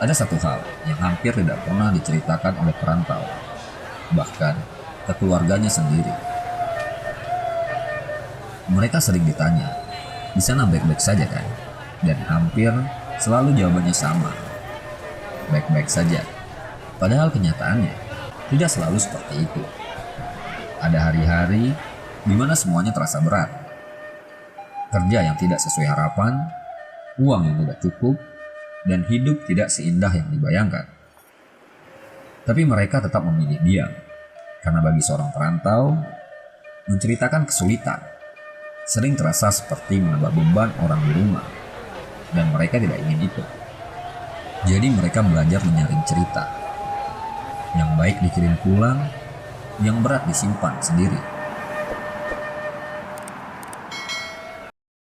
Ada satu hal yang hampir tidak pernah diceritakan oleh perantau, bahkan ke keluarganya sendiri. Mereka sering ditanya, di sana baik-baik saja kan? Dan hampir selalu jawabannya sama, baik-baik saja. Padahal kenyataannya tidak selalu seperti itu. Ada hari-hari di mana semuanya terasa berat. Kerja yang tidak sesuai harapan, uang yang tidak cukup, dan hidup tidak seindah yang dibayangkan. Tapi mereka tetap memilih diam, karena bagi seorang perantau, menceritakan kesulitan sering terasa seperti menambah beban orang di rumah, dan mereka tidak ingin itu. Jadi mereka belajar menyaring cerita. Yang baik dikirim pulang, yang berat disimpan sendiri.